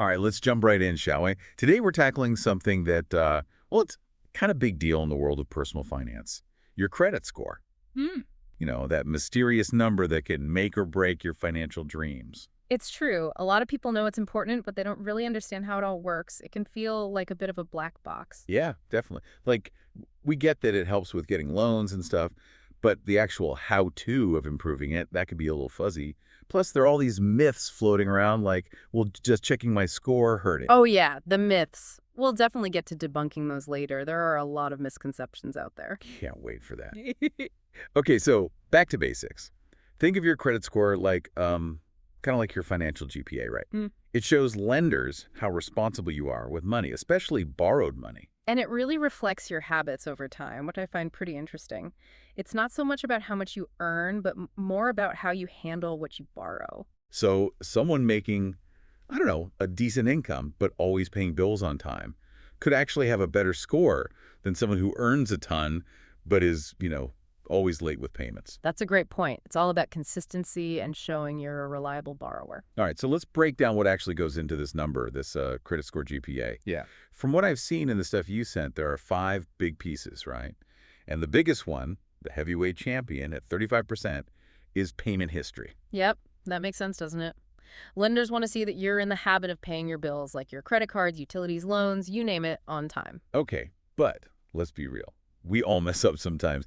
All right, let's jump right in, shall we? Today we're tackling something that, well, it's kind of big deal in the world of personal finance. Your credit score. Hmm. That mysterious number that can make or break your financial dreams. It's true. A lot of people know it's important, but they don't really understand how it all works. It can feel like a bit of a black box. Yeah, definitely. Like, we get that it helps with getting loans and stuff, but the actual how-to of improving it, that could be a little fuzzy. Plus, there are all these myths floating around like, well, just checking my score hurt it. Oh, yeah, the myths. We'll definitely get to debunking those later. There are a lot of misconceptions out there. Can't wait for that. Okay, so back to basics. Think of your credit score like, kind of like your financial GPA, right? Mm. It shows lenders how responsible you are with money, especially borrowed money. And it really reflects your habits over time, which I find pretty interesting. It's not so much about how much you earn, but more about how you handle what you borrow. So someone making, I don't know, a decent income, but always paying bills on time, could actually have a better score than someone who earns a ton, but is, always late with payments. That's a great point. It's all about consistency and showing you're a reliable borrower. All right, so let's break down what actually goes into this number, this credit score GPA. Yeah. From what I've seen in the stuff you sent, there are 5 big pieces, right? And the biggest one, the heavyweight champion at 35%, is payment history. Yep, that makes sense, doesn't it? Lenders want to see that you're in the habit of paying your bills, like your credit cards, utilities, loans, you name it, on time. Okay, but let's be real. We all mess up sometimes.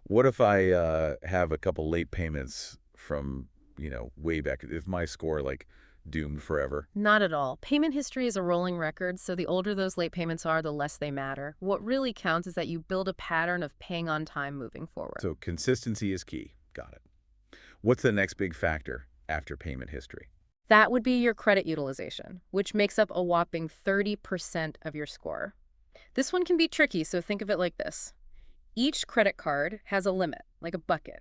What if I have a couple late payments from, way back? Is my score, doomed forever? Not at all. Payment history is a rolling record, so the older those late payments are, the less they matter. What really counts is that you build a pattern of paying on time moving forward. So consistency is key. Got it. What's the next big factor after payment history? That would be your credit utilization, which makes up a whopping 30% of your score. This one can be tricky, so think of it like this. Each credit card has a limit, like a bucket,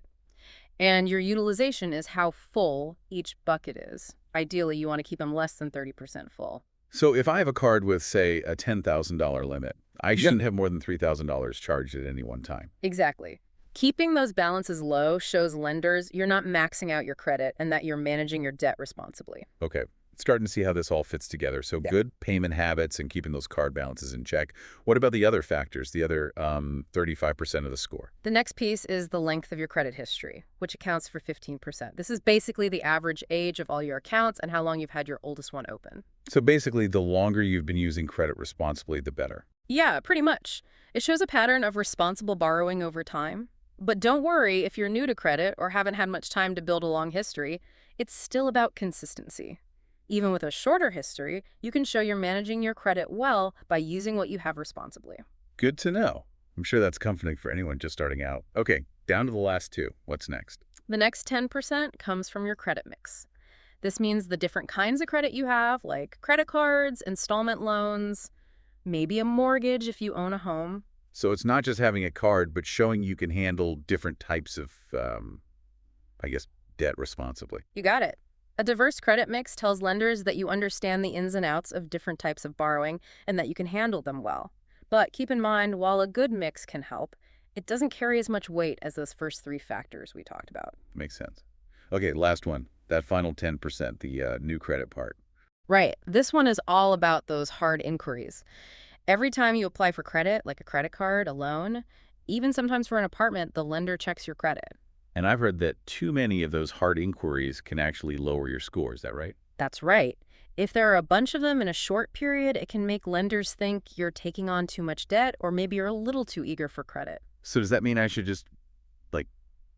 and your utilization is how full each bucket is. Ideally, you want to keep them less than 30% full. So if I have a card with, say, a $10,000 limit, I shouldn't have more than $3,000 charged at any one time. Exactly. Keeping those balances low shows lenders you're not maxing out your credit and that you're managing your debt responsibly. Okay, starting to see how this all fits together. So good payment habits and keeping those card balances in check. What about the other factors, the other 35% of the score? The next piece is the length of your credit history, which accounts for 15%. This is basically the average age of all your accounts and how long you've had your oldest one open. So basically, the longer you've been using credit responsibly, the better. Yeah, pretty much. It shows a pattern of responsible borrowing over time. But don't worry if you're new to credit or haven't had much time to build a long history. It's still about consistency. Even with a shorter history, you can show you're managing your credit well by using what you have responsibly. Good to know. I'm sure that's comforting for anyone just starting out. Okay, down to the last 2. What's next? The next 10% comes from your credit mix. This means the different kinds of credit you have, like credit cards, installment loans, maybe a mortgage if you own a home. So it's not just having a card, but showing you can handle different types of, debt responsibly. You got it. A diverse credit mix tells lenders that you understand the ins and outs of different types of borrowing and that you can handle them well. But keep in mind, while a good mix can help, it doesn't carry as much weight as those first 3 factors we talked about. Makes sense. Okay, last one. That final 10%, the new credit part. Right. This one is all about those hard inquiries. Every time you apply for credit, like a credit card, a loan, even sometimes for an apartment, the lender checks your credit. And I've heard that too many of those hard inquiries can actually lower your score. Is that right? That's right. If there are a bunch of them in a short period, it can make lenders think you're taking on too much debt or maybe you're a little too eager for credit. So does that mean I should just,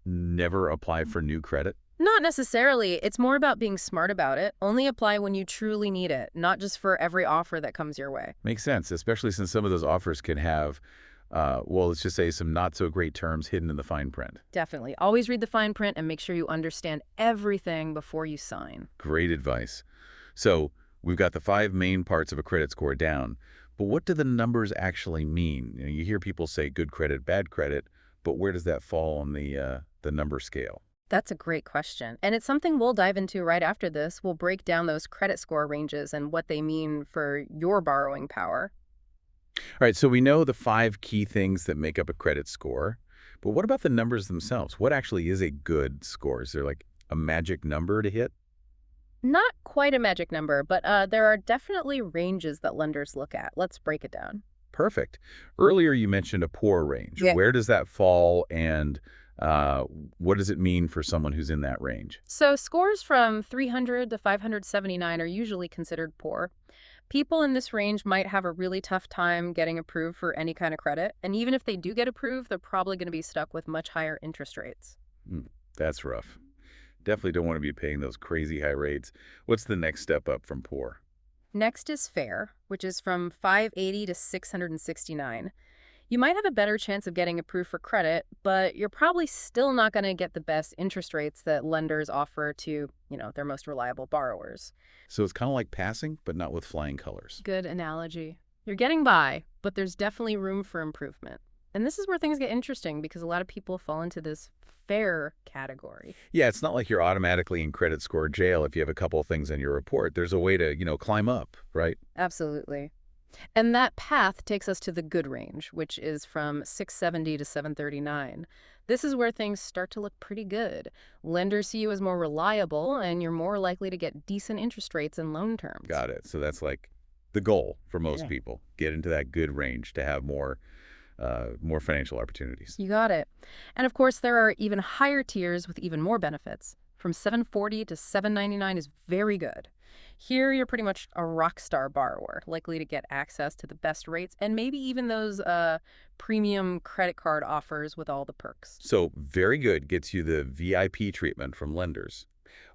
never apply for new credit? Not necessarily. It's more about being smart about it. Only apply when you truly need it, not just for every offer that comes your way. Makes sense, especially since some of those offers can have, let's just say some not so great terms hidden in the fine print. Definitely. Always read the fine print and make sure you understand everything before you sign. Great advice. So we've got the 5 main parts of a credit score down, but what do the numbers actually mean? You hear people say good credit, bad credit, but where does that fall on the number scale? That's a great question. And it's something we'll dive into right after this. We'll break down those credit score ranges and what they mean for your borrowing power. All right, so we know the 5 key things that make up a credit score, but what about the numbers themselves? What actually is a good score? Is there a magic number to hit? Not quite a magic number, but there are definitely ranges that lenders look at. Let's break it down. Perfect. Earlier, you mentioned a poor range. Yeah. Where does that fall, and uh, what does it mean for someone who's in that range? So scores from 300 to 579 are usually considered poor. People in this range might have a really tough time getting approved for any kind of credit, and even if they do get approved, they're probably going to be stuck with much higher interest rates. Hmm, that's rough. Definitely don't want to be paying those crazy high rates. What's the next step up from poor? Next is fair, which is from 580 to 669. You might have a better chance of getting approved for credit, but you're probably still not going to get the best interest rates that lenders offer to, their most reliable borrowers. So it's kind of like passing, but not with flying colors. Good analogy. You're getting by, but there's definitely room for improvement. And this is where things get interesting because a lot of people fall into this fair category. Yeah, it's not like you're automatically in credit score jail if you have a couple of things in your report. There's a way to, climb up, right? Absolutely. And that path takes us to the good range, which is from 670 to 739. This is where things start to look pretty good. Lenders see you as more reliable, and you're more likely to get decent interest rates and loan terms. Got it. So that's like the goal for most Yeah. people. Get into that good range to have more financial opportunities. You got it. And of course, there are even higher tiers with even more benefits. From 740 to 799 is very good. Here, you're pretty much a rock star borrower, likely to get access to the best rates and maybe even those premium credit card offers with all the perks. So very good gets you the VIP treatment from lenders.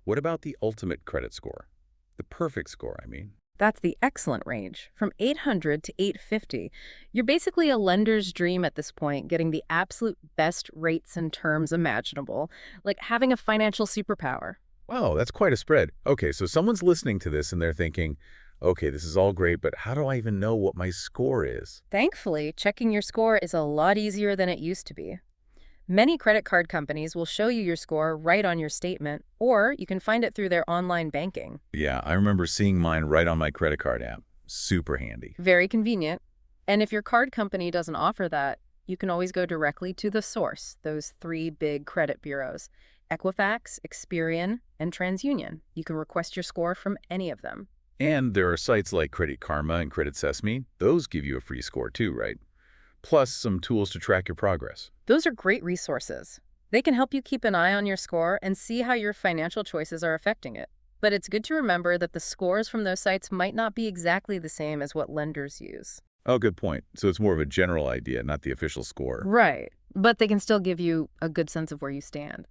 What about the ultimate credit score? The perfect score, I mean. That's the excellent range, from 800 to 850. You're basically a lender's dream at this point, getting the absolute best rates and terms imaginable, like having a financial superpower. Wow, that's quite a spread. Okay, so someone's listening to this and they're thinking, okay, this is all great, but how do I even know what my score is? Thankfully, checking your score is a lot easier than it used to be. Many credit card companies will show you your score right on your statement, or you can find it through their online banking. Yeah, I remember seeing mine right on my credit card app. Super handy. Very convenient. And if your card company doesn't offer that, you can always go directly to the source, those three big credit bureaus, Equifax, Experian, and TransUnion. You can request your score from any of them. And there are sites like Credit Karma and Credit Sesame. Those give you a free score too, right? Plus some tools to track your progress. Those are great resources. They can help you keep an eye on your score and see how your financial choices are affecting it. But it's good to remember that the scores from those sites might not be exactly the same as what lenders use. Oh, good point. So it's more of a general idea, not the official score. Right. But they can still give you a good sense of where you stand.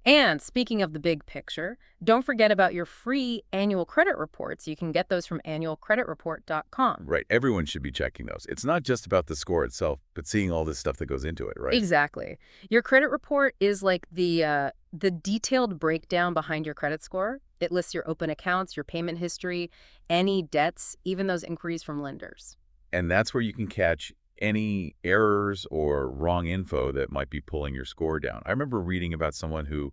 And speaking of the big picture, don't forget about your free annual credit reports. You can get those from annualcreditreport.com. Right, everyone should be checking those. It's not just about the score itself, but seeing all this stuff that goes into it, right? Exactly. Your credit report is like the detailed breakdown behind your credit score. It lists your open accounts, your payment history, any debts, even those inquiries from lenders. And that's where you can catch any errors or wrong info that might be pulling your score down. I remember reading about someone who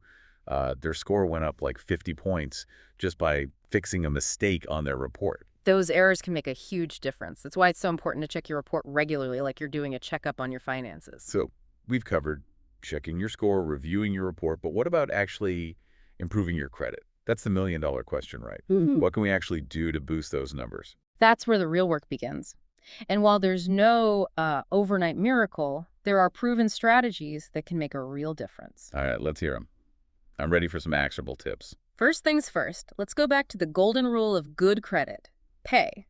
their score went up like 50 points just by fixing a mistake on their report. Those errors can make a huge difference. That's why it's so important to check your report regularly, like you're doing a checkup on your finances. So we've covered checking your score, reviewing your report, but what about actually improving your credit? That's the million-dollar question, right? What can we actually do to boost those numbers? That's where the real work begins. And while there's no overnight miracle, there are proven strategies that can make a real difference. All right, let's hear them. I'm ready for some actionable tips. First things first, let's go back to the golden rule of good credit. Pay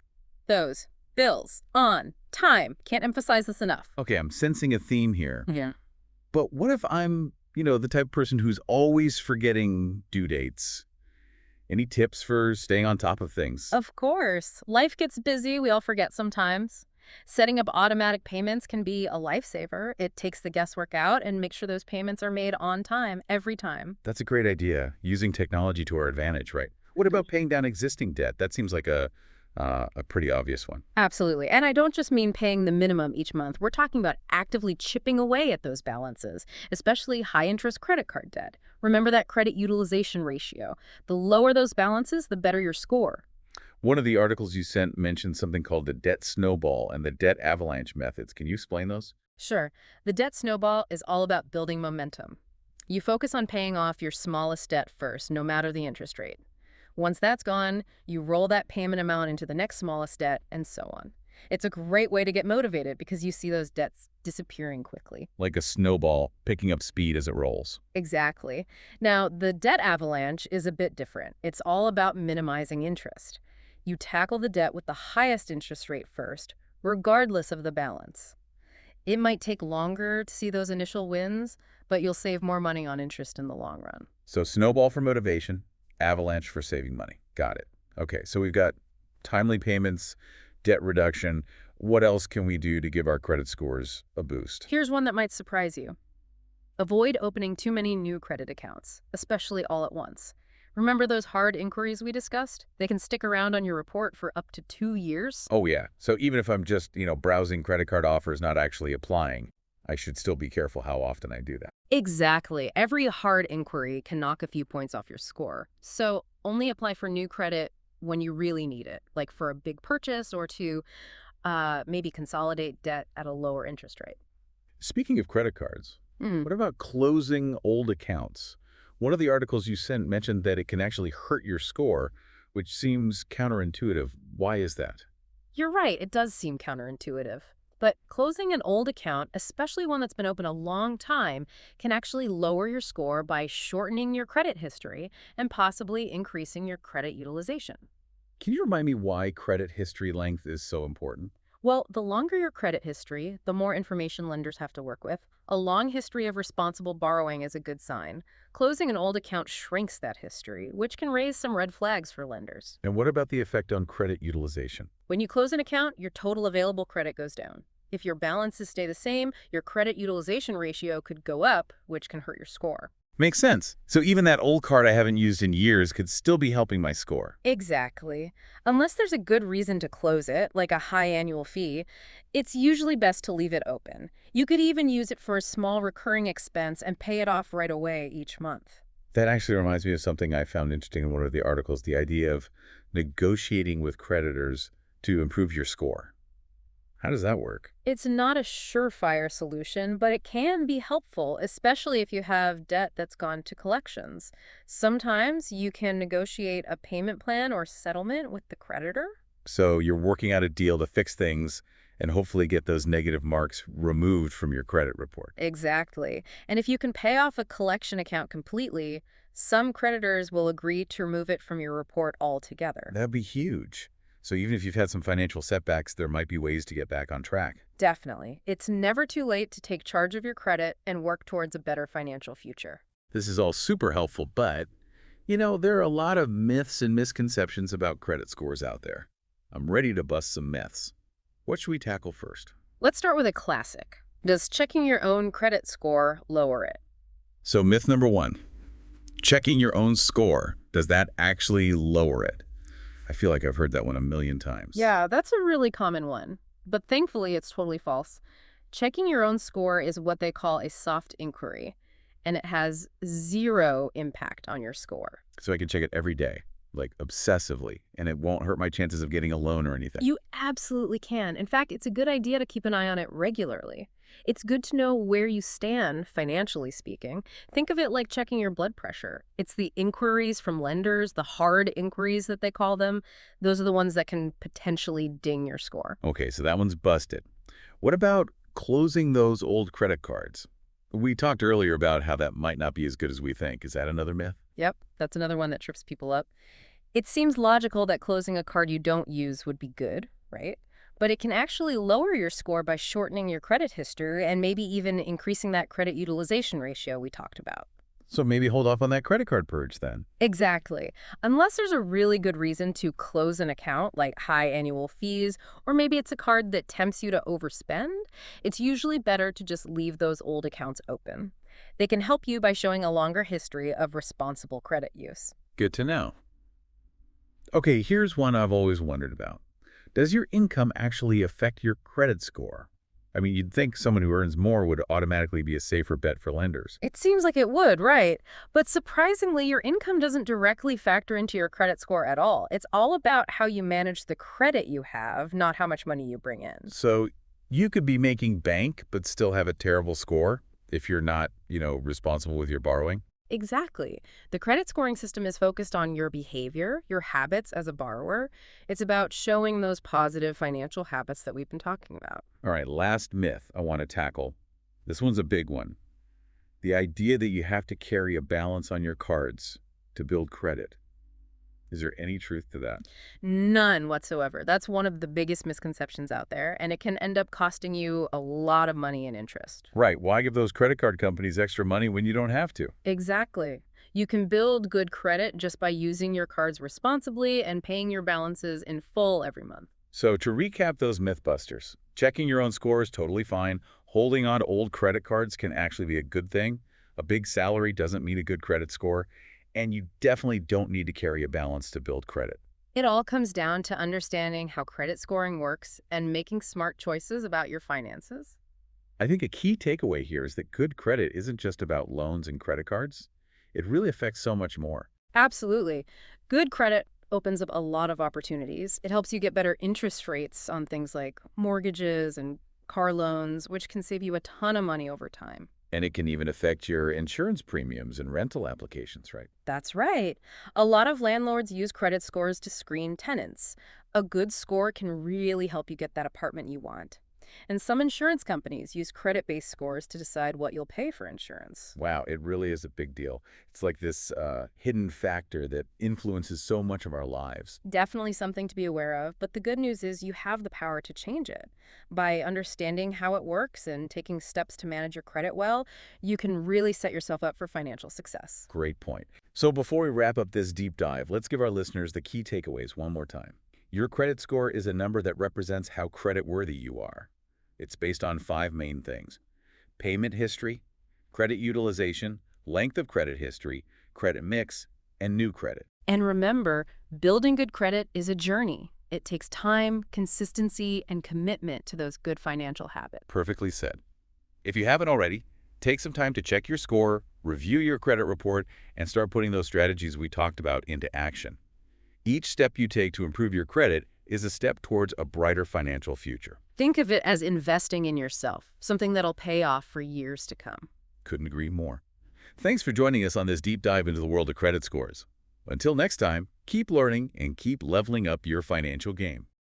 those bills on time. Can't emphasize this enough. Okay, I'm sensing a theme here. Yeah. But what if I'm, the type of person who's always forgetting due dates? Any tips for staying on top of things? Of course. Life gets busy. We all forget sometimes. Setting up automatic payments can be a lifesaver. It takes the guesswork out and makes sure those payments are made on time, every time. That's a great idea, using technology to our advantage, right? What about paying down existing debt? That seems like a pretty obvious one. Absolutely. And I don't just mean paying the minimum each month. We're talking about actively chipping away at those balances, especially high-interest credit card debt. Remember that credit utilization ratio. The lower those balances, the better your score. One of the articles you sent mentioned something called the debt snowball and the debt avalanche methods. Can you explain those? Sure. The debt snowball is all about building momentum. You focus on paying off your smallest debt first, no matter the interest rate. Once that's gone, you roll that payment amount into the next smallest debt, and so on. It's a great way to get motivated because you see those debts disappearing quickly. Like a snowball picking up speed as it rolls. Exactly. Now, the debt avalanche is a bit different. It's all about minimizing interest. You tackle the debt with the highest interest rate first, regardless of the balance. It might take longer to see those initial wins, but you'll save more money on interest in the long run. So snowball for motivation, avalanche for saving money. Got it. Okay, so we've got timely payments, debt reduction. What else can we do to give our credit scores a boost? Here's one that might surprise you. Avoid opening too many new credit accounts, especially all at once. Remember those hard inquiries we discussed? They can stick around on your report for up to 2 years. Oh, yeah. So even if I'm just, browsing credit card offers, not actually applying, I should still be careful how often I do that. Exactly. Every hard inquiry can knock a few points off your score. So only apply for new credit when you really need it, like for a big purchase or to maybe consolidate debt at a lower interest rate. Speaking of credit cards, what about closing old accounts? One of the articles you sent mentioned that it can actually hurt your score, which seems counterintuitive. Why is that? You're right, it does seem counterintuitive. But closing an old account, especially one that's been open a long time, can actually lower your score by shortening your credit history and possibly increasing your credit utilization. Can you remind me why credit history length is so important? Well, the longer your credit history, the more information lenders have to work with. A long history of responsible borrowing is a good sign. Closing an old account shrinks that history, which can raise some red flags for lenders. And what about the effect on credit utilization? When you close an account, your total available credit goes down. If your balances stay the same, your credit utilization ratio could go up, which can hurt your score. Makes sense. So even that old card I haven't used in years could still be helping my score. Exactly. Unless there's a good reason to close it, like a high annual fee, it's usually best to leave it open. You could even use it for a small recurring expense and pay it off right away each month. That actually reminds me of something I found interesting in one of the articles, the idea of negotiating with creditors to improve your score. How does that work? It's not a surefire solution, but it can be helpful, especially if you have debt that's gone to collections. Sometimes you can negotiate a payment plan or settlement with the creditor. So you're working out a deal to fix things and hopefully get those negative marks removed from your credit report. Exactly. And if you can pay off a collection account completely, some creditors will agree to remove it from your report altogether. That'd be huge. So even if you've had some financial setbacks, there might be ways to get back on track. Definitely. It's never too late to take charge of your credit and work towards a better financial future. This is all super helpful, but, there are a lot of myths and misconceptions about credit scores out there. I'm ready to bust some myths. What should we tackle first? Let's start with a classic. Does checking your own credit score lower it? So myth number 1, checking your own score, does that actually lower it? I feel like I've heard that one a million times. Yeah, that's a really common one. But thankfully, it's totally false. Checking your own score is what they call a soft inquiry, and it has zero impact on your score. So I can check it every day, like obsessively, and it won't hurt my chances of getting a loan or anything. You absolutely can. In fact, it's a good idea to keep an eye on it regularly. It's good to know where you stand, financially speaking. Think of it like checking your blood pressure. It's the inquiries from lenders, the hard inquiries that they call them. Those are the ones that can potentially ding your score. Okay, so that one's busted. What about closing those old credit cards? We talked earlier about how that might not be as good as we think. Is that another myth? Yep, that's another one that trips people up. It seems logical that closing a card you don't use would be good, right? But it can actually lower your score by shortening your credit history and maybe even increasing that credit utilization ratio we talked about. So maybe hold off on that credit card purge then. Exactly. Unless there's a really good reason to close an account, like high annual fees, or maybe it's a card that tempts you to overspend, it's usually better to just leave those old accounts open. They can help you by showing a longer history of responsible credit use. Good to know. Okay, here's one I've always wondered about. Does your income actually affect your credit score? I mean, you'd think someone who earns more would automatically be a safer bet for lenders. It seems like it would, right? But surprisingly, your income doesn't directly factor into your credit score at all. It's all about how you manage the credit you have, not how much money you bring in. So you could be making bank but still have a terrible score if you're not, responsible with your borrowing? Exactly. The credit scoring system is focused on your behavior, your habits as a borrower. It's about showing those positive financial habits that we've been talking about. All right, last myth I want to tackle. This one's a big one. The idea that you have to carry a balance on your cards to build credit. Is there any truth to that? None whatsoever. That's one of the biggest misconceptions out there, and it can end up costing you a lot of money in interest. Right. Why give those credit card companies extra money when you don't have to? Exactly. You can build good credit just by using your cards responsibly and paying your balances in full every month. So to recap those mythbusters, checking your own score is totally fine. Holding on to old credit cards can actually be a good thing. A big salary doesn't mean a good credit score. And you definitely don't need to carry a balance to build credit. It all comes down to understanding how credit scoring works and making smart choices about your finances. I think a key takeaway here is that good credit isn't just about loans and credit cards. It really affects so much more. Absolutely. Good credit opens up a lot of opportunities. It helps you get better interest rates on things like mortgages and car loans, which can save you a ton of money over time. And it can even affect your insurance premiums and rental applications, right? That's right. A lot of landlords use credit scores to screen tenants. A good score can really help you get that apartment you want. And some insurance companies use credit-based scores to decide what you'll pay for insurance. Wow, it really is a big deal. It's like this hidden factor that influences so much of our lives. Definitely something to be aware of, but the good news is you have the power to change it. By understanding how it works and taking steps to manage your credit well, you can really set yourself up for financial success. Great point. So before we wrap up this deep dive, let's give our listeners the key takeaways one more time. Your credit score is a number that represents how credit-worthy you are. It's based on 5 main things: payment history, credit utilization, length of credit history, credit mix, and new credit. And remember, building good credit is a journey. It takes time, consistency, and commitment to those good financial habits. Perfectly said. If you haven't already, take some time to check your score, review your credit report, and start putting those strategies we talked about into action. Each step you take to improve your credit is a step towards a brighter financial future. Think of it as investing in yourself, something that'll pay off for years to come. Couldn't agree more. Thanks for joining us on this deep dive into the world of credit scores. Until next time, keep learning and keep leveling up your financial game.